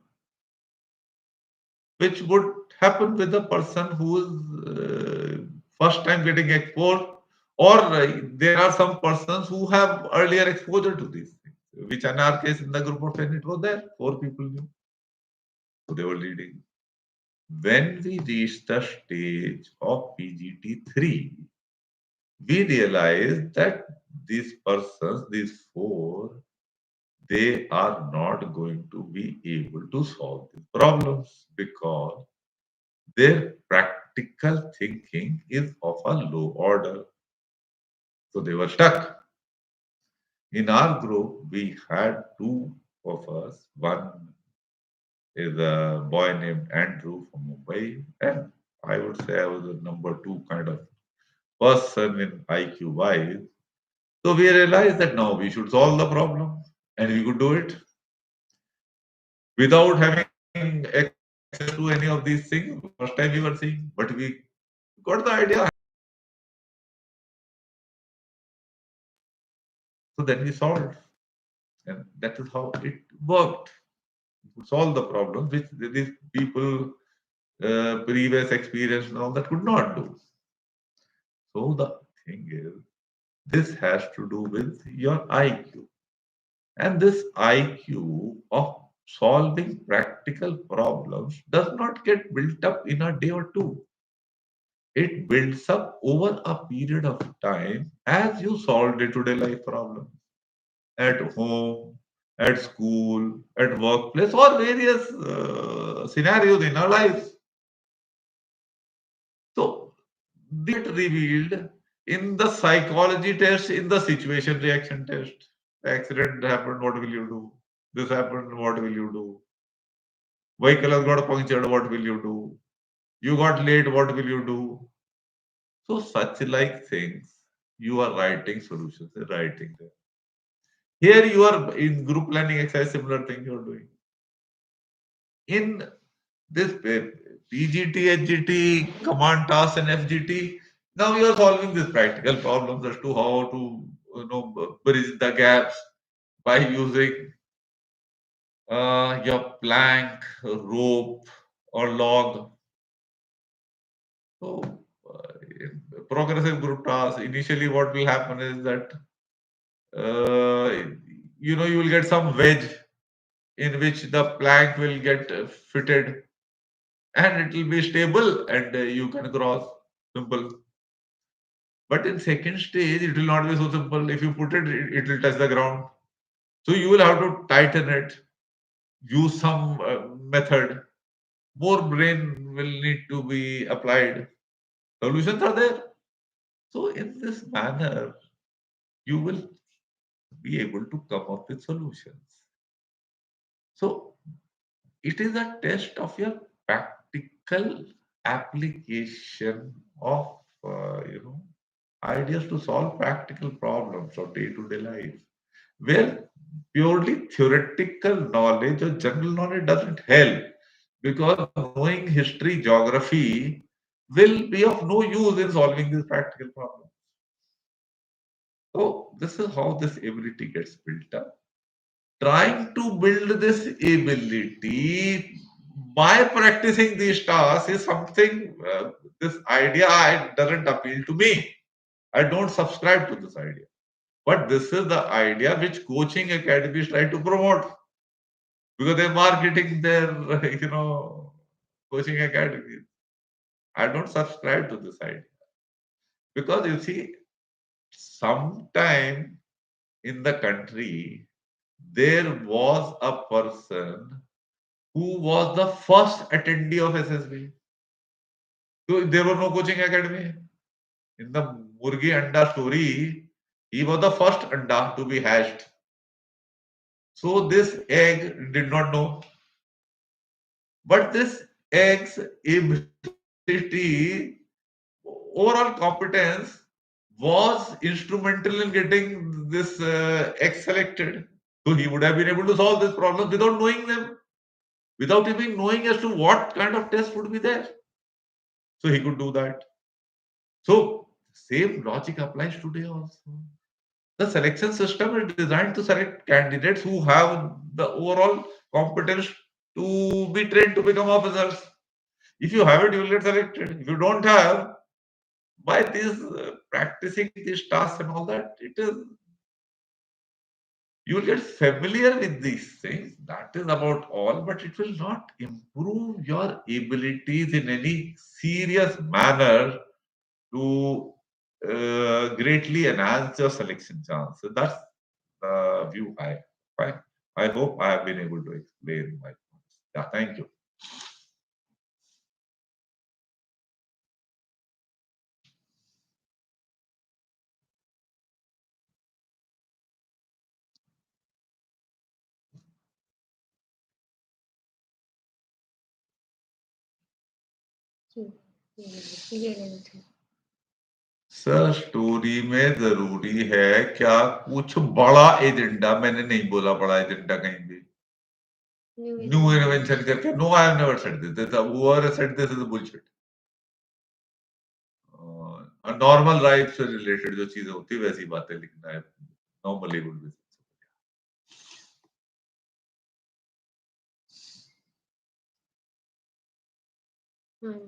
which would happen with a person who is first time getting exposed, or there are some persons who have earlier exposure to these things, which in our case in the group of 10 it was there, 4 people knew. So they were leading. When we reached the stage of PGT3, we realized that these persons, these four, they are not going to be able to solve these problems because their practical thinking is of a low order. So they were stuck. In our group, we had two of us. One is a boy named Andrew from Mumbai, and I would say I was the number two kind of person in IQ wise. So we realized that now we should solve the problem, and we could do it without having access to any of these things. First time we were seeing, but we got the idea. So then we solved, and that is how it worked. To solve the problems which these people previous experience and all that could not do. So the thing is, this has to do with your IQ. And this IQ of solving practical problems does not get built up in a day or two. It builds up over a period of time as you solve day to day life problems at home, at school, at workplace, or various scenarios in our lives. So, they get revealed in the psychology test, in the situation reaction test. Accident happened, what will you do? This happened, what will you do? Vehicle has got punctured, what will you do? You got late, what will you do? So, such like things, you are writing solutions, writing them. Here you are in group planning exercise, similar thing you are doing. In this PGT, HGT, command task, and FGT, now you are solving these practical problems as to how to bridge the gaps by using your plank, rope, or log. So, in progressive group tasks, initially what will happen is that you will get some wedge in which the plank will get fitted and it will be stable and you can cross. Simple. But in second stage, it will not be so simple. If you put it, it will touch the ground. So you will have to tighten it, use some method. More brain will need to be applied. Solutions are there. So in this manner, you will be able to come up with solutions. So it is a test of your practical application of ideas to solve practical problems of day-to-day life. Where purely theoretical knowledge or general knowledge doesn't help because knowing history, geography will be of no use in solving these practical problems. So this is how this ability gets built up. Trying to build this ability by practicing these tasks is something, this idea doesn't appeal to me. I don't subscribe to this idea. But this is the idea which coaching academies try to promote. because they're marketing their, coaching academy. I don't subscribe to this idea because you see, sometime in the country, there was a person who was the first attendee of SSB. So there was no coaching academy. In the Murgi Anda story, he was the first Anda to be hatched. So this egg did not know. But this egg's ability, overall competence was instrumental in getting this egg selected. So he would have been able to solve this problem without knowing them, without even knowing as to what kind of test would be there. So he could do that. So same logic applies today also. The selection system is designed to select candidates who have the overall competence to be trained to become officers. If you have it, you will get selected. If you don't have, by this practicing these tasks and all that, it is you will get familiar with these things. That is about all, but it will not improve your abilities in any serious manner to greatly enhance your selection chance. So that's the view I have. I hope I have been able to explain my points. Yeah, thank you. जी, ये ले लो थे। Sir story में जरूरी है क्या कुछ बड़ा agenda? मैंने नहीं बोला बड़ा एजेंडा कहीं भी। New new invention. इन्वेंशन करके no, I have never said this, whoever said this is bullshit. Normal life से रिलेटेड जो चीजें होती है वैसी बातें लिखना है नॉर्मली वुड बी। हाँ।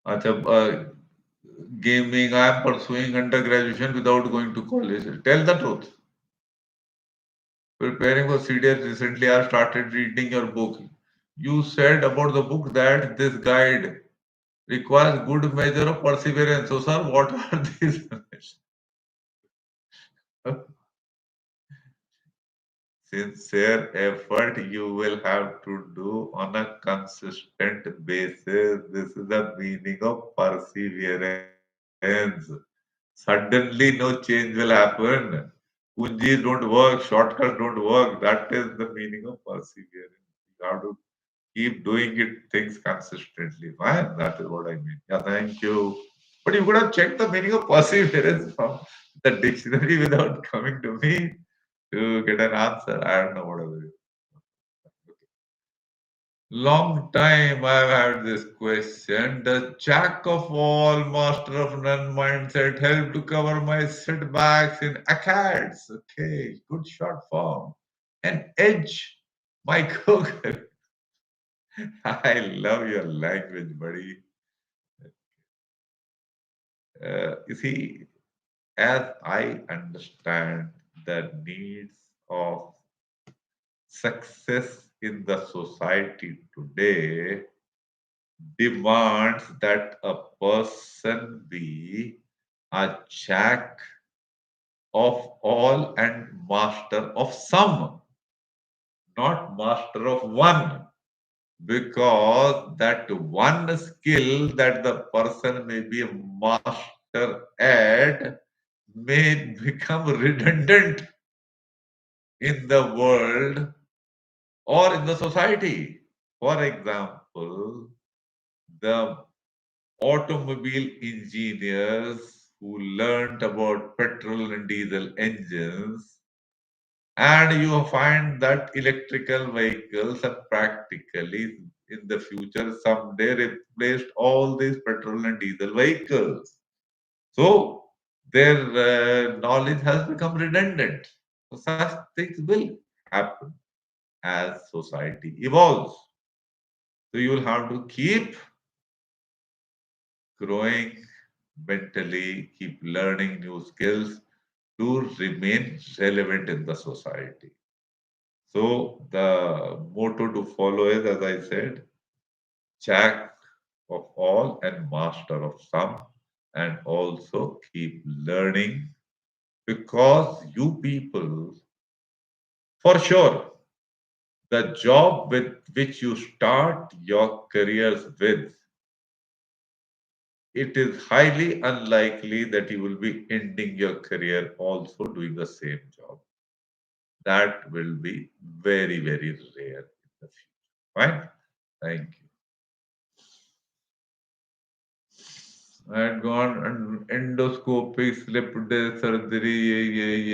अच्छा, gaming, I am pursuing under graduation without going to college. Tell the truth. Preparing for CDS recently, I started reading your book. You said about the book that this guide requires good measure of perseverance. So, sir, what are these? Sincere effort you will have to do on a consistent basis. This is the meaning of perseverance. Suddenly, no change will happen. Punjis don't work, shortcuts don't work. That is the meaning of perseverance. You have to keep doing it things consistently. Fine, that is what I mean. Yeah, thank you. But you could have checked the meaning of perseverance from the dictionary without coming to me to get an answer. I don't know whatever. Long time I've had this question. The jack of all, master of none mindset help to cover my setbacks in accads. Okay, good short form. An edge, my cook. I love your language, buddy. You see, as I understand the needs of success in the society today, demands that a person be a jack of all and master of some, not master of one. Because that one skill that the person may be a master at may become redundant in the world or in the society. For example, the automobile engineers who learned about petrol and diesel engines, and you find that electrical vehicles are practically in the future someday replaced all these petrol and diesel vehicles. So their knowledge has become redundant. So such things will happen as society evolves. So you will have to keep growing mentally, keep learning new skills to remain relevant in the society. So the motto to follow is, as I said, jack of all and master of some, and also keep learning, because you people, for sure, the job with which you start your careers with, it is highly unlikely that you will be ending your career also doing the same job. That will be very, very rare in the future. Fine? Thank you. I had gone endoscopic slip disc surgery.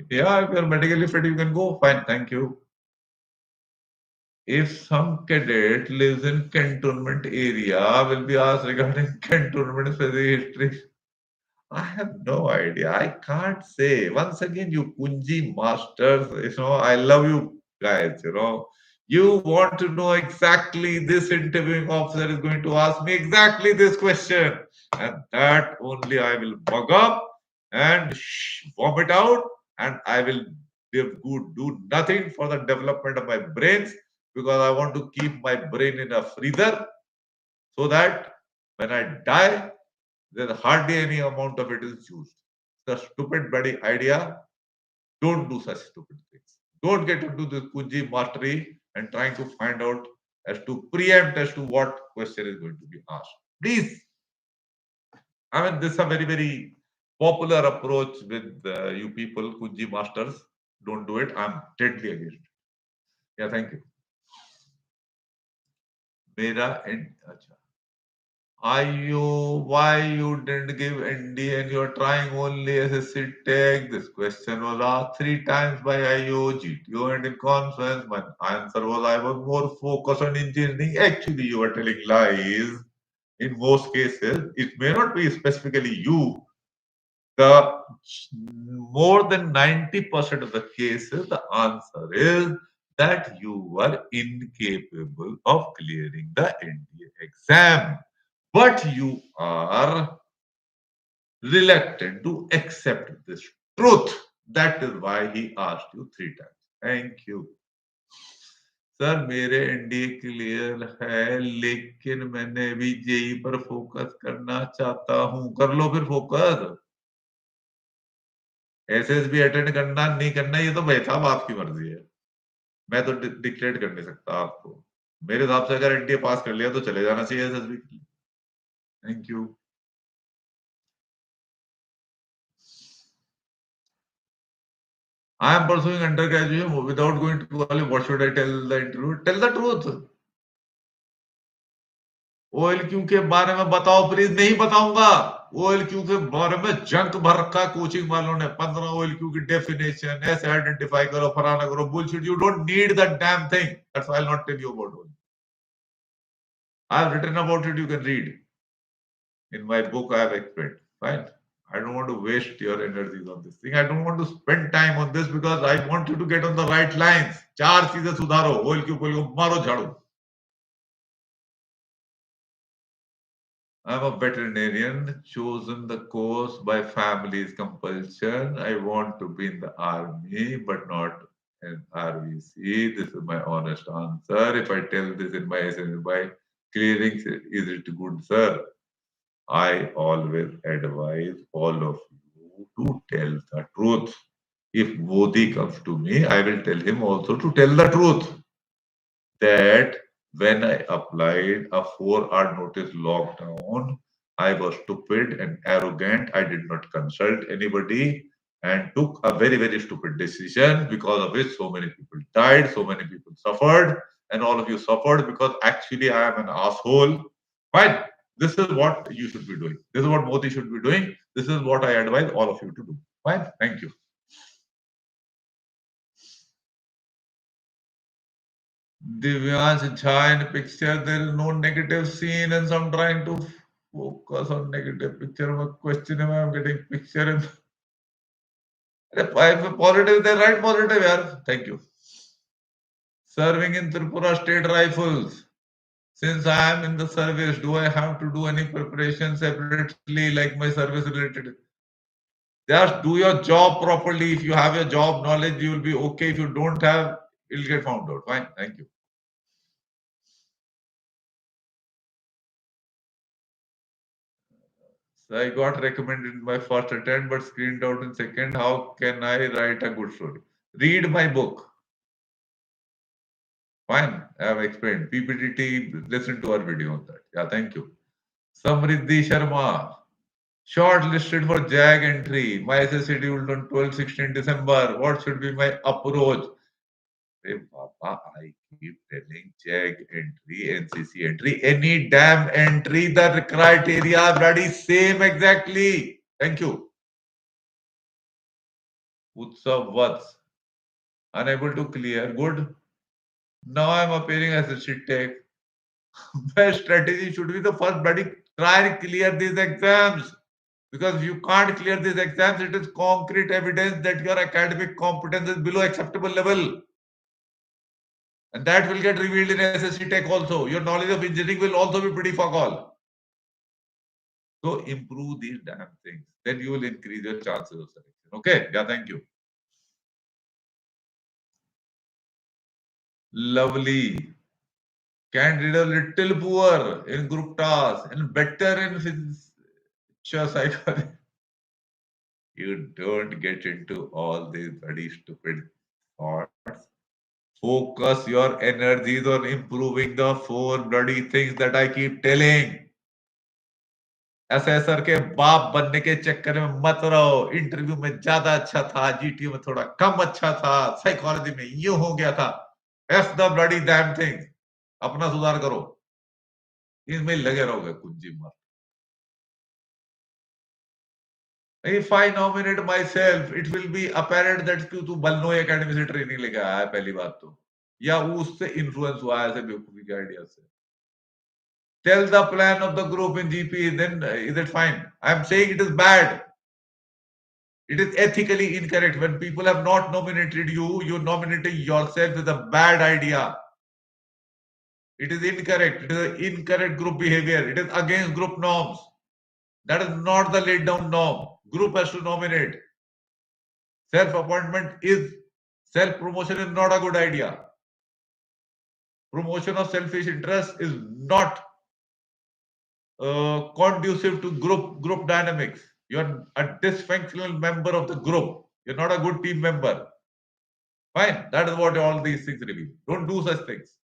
Yeah, if you're medically fit, you can go. Fine, thank you. If some cadet lives in cantonment area, will be asked regarding cantonment specific history. I have no idea. I can't say. Once again, you Kunji masters, I love you guys, You want to know exactly this interviewing officer is going to ask me exactly this question. And that only I will bug up and vomit out, and I will do nothing for the development of my brains, because I want to keep my brain in a freezer so that when I die, then hardly any amount of it is used. The stupid bloody idea. Don't do such stupid things. Don't get into this Kunji mastery and trying to find out as to preempt as to what question is going to be asked. Please. I mean, this is a very, very popular approach with you people, Kunji masters. Don't do it. I'm deadly against it. Yeah, thank you. मेरा अच्छा why you didn't give ND and you're trying only SSC Tech? This question was asked 3 times by IO, GTO, and in conference. My answer was I was more focused on engineering. Actually, you are telling lies in most cases. It may not be specifically you. The more than 90% of the cases, the answer is that you were incapable of clearing the NDA exam, but you are reluctant to accept this truth. That is why he asked you 3 times. Thank you. Sir मेरे NDA clear है, लेकिन मैंने भी JEE पर focus करना चाहता हूं. कर लो फिर फोकस. एसएसबी अटेंड करना नहीं करना ये तो भाई साहब आपकी मर्जी है. मैं तो डिक्लेयर कर नहीं सकता आपको. मेरे हिसाब से अगर एनडीए पास कर लिया तो चले जाना चाहिए एसएसबी के लिए. Thank you. I am pursuing undergraduate without going to college. What should I tell the interviewer? Tell the truth. OLQ के बारे में बताओ प्लीज. नहीं बताऊंगा. OLQ के बारे में जंक भर रखा कोचिंग वालों ने. 15 OLQ की डेफिनेशन ऐसे आइडेंटिफाई करो, फलाना करो. Bullshit. You don't need that damn thing. That's why I'll not tell you about it. I've written about it. You can read. In my book, I have explained. Fine. I don't want to waste your energies on this thing. I don't want to spend time on this because I want you to get on the right lines. 4 चीजें सुधारो. OLQ को मारो झाड़ू. I'm a veterinarian, chosen the course by family's compulsion. I want to be in the army, but not in RVC. This is my honest answer. If I tell this in my essay by clearing, is it good, sir? I always advise all of you to tell the truth. If Modi comes to me, I will tell him also to tell the truth. That when I applied a 4-hour notice lockdown, I was stupid and arrogant. I did not consult anybody and took a very, very stupid decision, because of which so many people died, so many people suffered, and all of you suffered because actually I am an asshole. Fine. This is what you should be doing. This is what Modi should be doing. This is what I advise all of you to do. Fine. Thank you. Divyansh Jha in picture, there is no negative scene, and so I'm trying to focus on negative picture. My question is, I'm getting picture. If positive, then write positive, yaar. Thank you. Serving in Tripura State Rifles. Since I am in the service, do I have to do any preparation separately, like my service related? Just do your job properly. If you have your job knowledge, you will be okay. If you don't have, you'll get found out. Fine. Thank you. So I got recommended in my first attempt, but screened out in second. How can I write a good story? Read my book. Fine. I have explained. PPTT, listen to our video on that. Yeah, thank you. Samriddhi Sharma. Shortlisted for JAG entry. My essay scheduled on 12-16 December. What should be my approach? Hey, Papa, I keep telling JAG entry, NCC entry, any damn entry, the criteria bloody same exactly. Thank you. Utsav Vats. Unable to clear. Good. Now I'm appearing as a shit take. Best strategy should be the first bloody try and clear these exams. Because if you can't clear these exams, it is concrete evidence that your academic competence is below acceptable level. And that will get revealed in SSC Tech also. Your knowledge of engineering will also be pretty fuck all. So improve these damn things. Then you will increase your chances of selection. Okay? Yeah, thank you. Lovely. Candidate a little poor in group tasks and better in physics, psychology. You don't get into all these very stupid thoughts. Focus your energies on improving the four bloody things that I keep telling. SSR के बाप बनने के चक्कर में मत रहो. Interview में ज्यादा अच्छा था, जीटीयू में थोड़ा कम अच्छा था, साइकोलॉजी में यूं हो गया था. F the bloody damn thing. अपना सुधार करो. इसमें लगे रहोगे कुंजी मत. If I nominate myself, it will be apparent that तू बलनोई एकेडमी से ट्रेनिंग लेके आया है पहली बात तो, या उससे इन्फ्लुएंस हुआ है ऐसे बेवकूफी के आइडिया से. Tell the plan of the group in GP, then is it fine? I am saying it is bad. It is ethically incorrect. When people have not nominated you, you're nominating yourself is a bad idea. It is incorrect. It is an incorrect group behavior. It is against group norms. That is not the laid down norm. Group has to nominate. Self-appointment is, self-promotion is not a good idea. Promotion of selfish interest is not conducive to group dynamics. You're a dysfunctional member of the group. You're not a good team member. Fine. That is what all these things reveal. Don't do such things.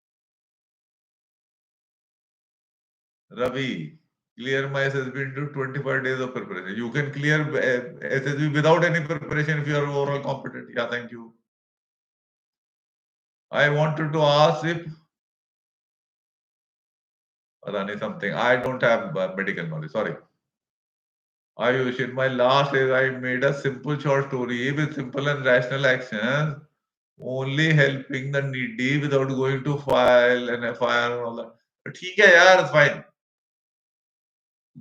Ravi, clear my SSB into 25 days of preparation. You can clear SSB without any preparation if you are overall competent. Yeah, thank you. I wanted to ask if something. I don't have medical knowledge. Sorry. Ayush, in my last days, I made a simple short story with simple and rational actions, only helping the needy without going to file an FIR and all that. But ठीक है यार, it's fine.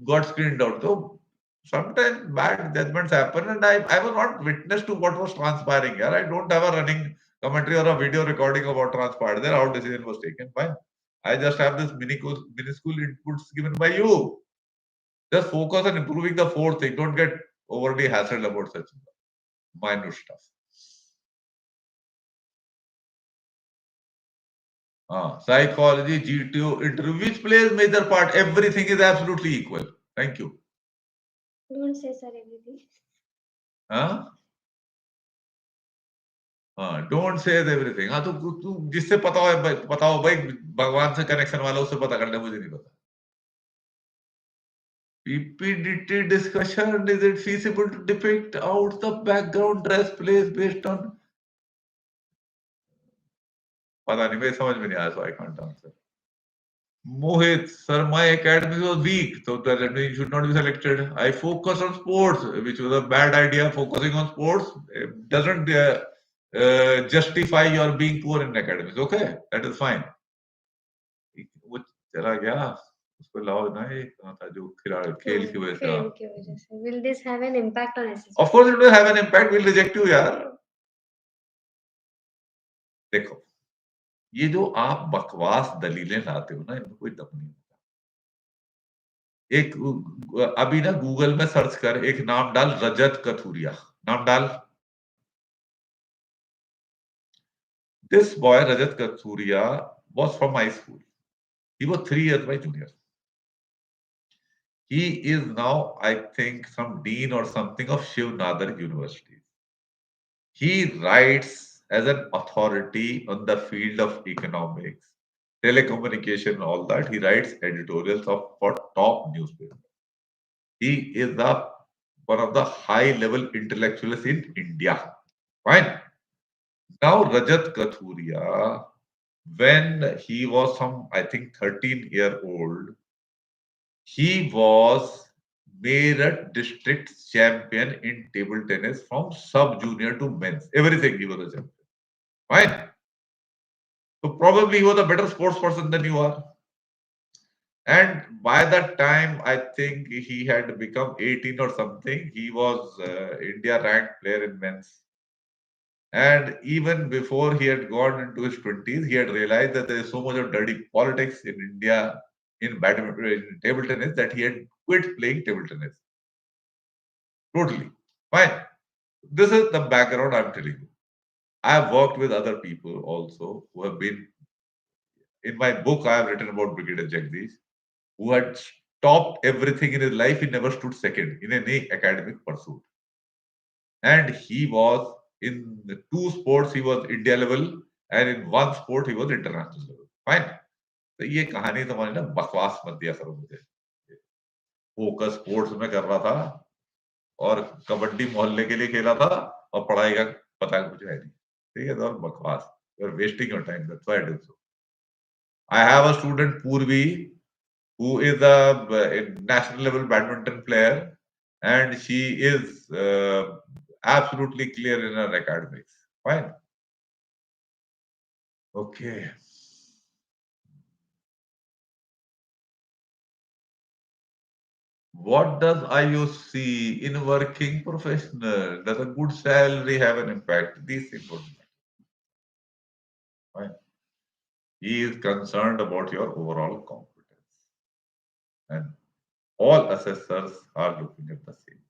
Got screened out. So sometimes bad judgments happen, and I was not witness to what was transpiring here. I don't have a running commentary or a video recording of what transpired there, how decision was taken. Fine. I just have this minuscule inputs given by you. Just focus on improving the fourth thing. Don't get overly hassled about such minor stuff. Psychology, GTO, interview, which plays major part? Everything is absolutely equal. Thank you. Don't say sir everything. Don't say everything. तू जिससे पता हो भाई भगवान से connection वाला उससे पता करना, मुझे नहीं पता. PPDT discussion, is it feasible to depict out the background dress place based on? पता नहीं, मेरे समझ में नहीं आया, so I can't answer. Mohit, sir, my academy was weak, so that means you should not be selected. I focus on sports, which was a bad idea. Focusing on sports doesn't justify your being poor in academics. Okay, that is fine. वो चला गया, उसको लाओ ना, ये कहाँ था जो खेल की वजह से. Will this have an impact on SSC? Of course it will have an impact. We'll reject you यार. देखो, ये जो आप बकवास दलीलें लाते हो ना, इनमें कोई दम नहीं होता। एक अभी ना गूगल में सर्च कर, एक नाम डाल, रजत कथूरिया, नाम डाल। This boy Rajat Kathuria was from my school. He was 3 years my junior. He is now, I think, some dean or something of Shiv Nadar University. He writes as an authority on the field of economics, telecommunication, all that. He writes editorials for top newspapers. He is one of the high level intellectuals in India. Fine. Now, Rajat Kathuria, when he was some, I think, 13-year-old, he was Meerut district champion in table tennis from sub junior to men's. Everything he was a champion. Fine. So probably he was a better sports person than you are. And by that time, I think he had become 18 or something. He was India ranked player in men's. And even before he had gone into his 20s, he had realized that there is so much of dirty politics in India in badminton, in table tennis, that he had quit playing table tennis. Totally. Fine. This is the background I'm telling you. I have worked with other people also who have been, in my book, I have written about Brigadier Jagdish, who had stopped everything in his life. He never stood second in any academic pursuit. And he was in the 2 sports, he was India level, and in 1 sport, he was international level. Fine. तो ये कहानी समझना, बकवास मत दिया करो मुझे। Focus sports में कर रहा था और कबड्डी मोहल्ले के लिए खेला था और पढ़ाई का पता कुछ है नहीं। ठीक है, तो बकवास। You are wasting your time, that's why I did so. I have a student Purvi who is a national level badminton player, and she is absolutely clear in her academics. Fine. Okay. What does IOC in working professional? Does a good salary have an impact? These things don't matter. Fine. He is concerned about your overall competence. And all assessors are looking at the same.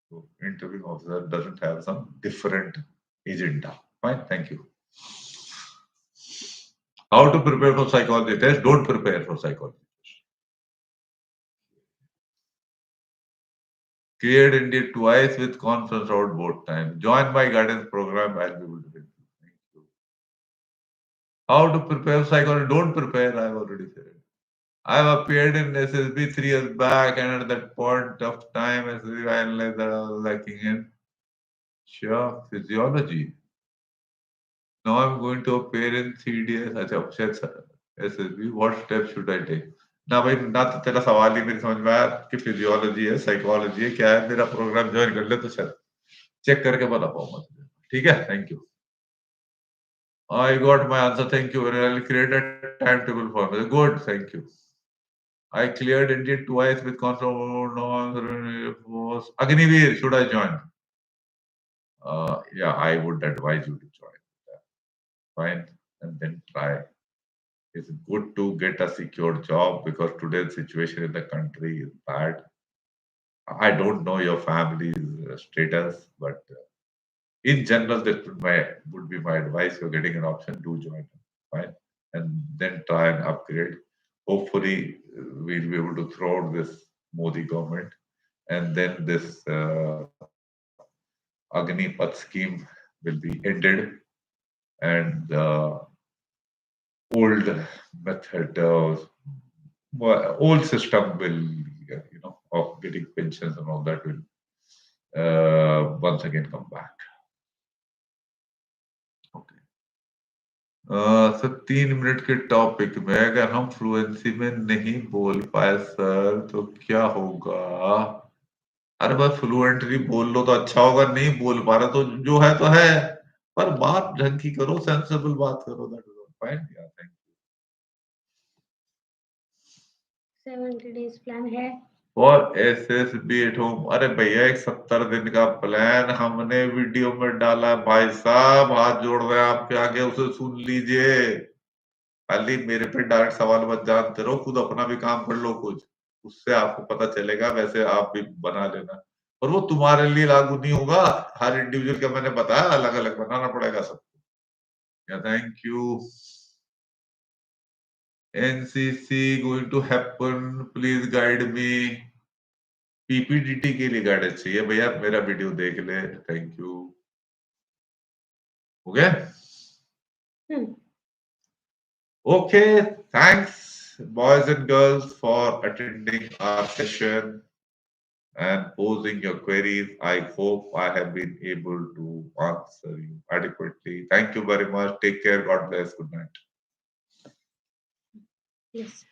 So interviewing officer doesn't have some different agenda. Fine, thank you. How to prepare for psychology test? Don't prepare for psychology. Cleared India twice with conference round both time. Join my guidance program. I'll be able to help you. Thank you. How to prepare for psychology? Don't prepare. I've already said it. I've appeared in SSB 3 years back, and at that point of time, SSB I analyzed that I was lacking in physiology. Now I'm going to appear in 3DS. अच्छा SSB. What steps should I take? ना भाई, ना तो तेरा सवाल ही मेरी समझ में आया कि फिजियोलॉजी है, साइकोलॉजी है, क्या है। मेरा प्रोग्राम ज्वाइन कर ले तो शायद चेक करके बता पाऊंगा तुझे। ठीक है, thank you. I got my answer. Thank you. I'll create a timetable for me. Good, thank you. I cleared India twice with control. No, Agniveer, should I join? Yeah, I would advise you to join. Fine, and then try. It's good to get a secure job because today's situation in the country is bad. I don't know your family's status, but in general, that would be my advice. You're getting an option, do join. Fine, and then try and upgrade. Hopefully, we'll be able to throw out this Modi government, and then this Agnipath scheme will be ended, and the old method, old system will, of getting pensions and all that will once again come back. Okay. Sir 3 minute के topic में अगर हम fluency में नहीं बोल पाए sir तो क्या होगा? अरे बस फ्लुएंटली बोल लो तो अच्छा होगा, नहीं बोल पा रहे तो जो है तो है, पर बात ढंग की करो, सेंसिबल बात करो। That is fine. Yeah thank 70 days plan है। For SSB at home. अरे भैया एक 70 दिन का प्लान हमने वीडियो में डाला भाई साहब, हाथ जोड़ रहे हैं आपके आगे, उसे सुन लीजिए। खाली मेरे पे डायरेक्ट सवाल मत जानते रहो, खुद अपना भी काम कर लो कुछ, उससे आपको पता चलेगा। वैसे आप भी बना लेना, और वो तुम्हारे लिए लागू नहीं होगा, हर इंडिविजुअल का मैंने बताया अलग अलग बनाना पड़ेगा सबको। Thank you. NCC going to happen, please guide me. PPDT के लिए गाइडेंस चाहिए भैया, मेरा वीडियो देख ले। Thank you. हो गया? Okay, thanks, boys and girls, for attending our session and posing your queries. I hope I have been able to answer you adequately. Thank you very much. Take care. God bless. Good night. Yes.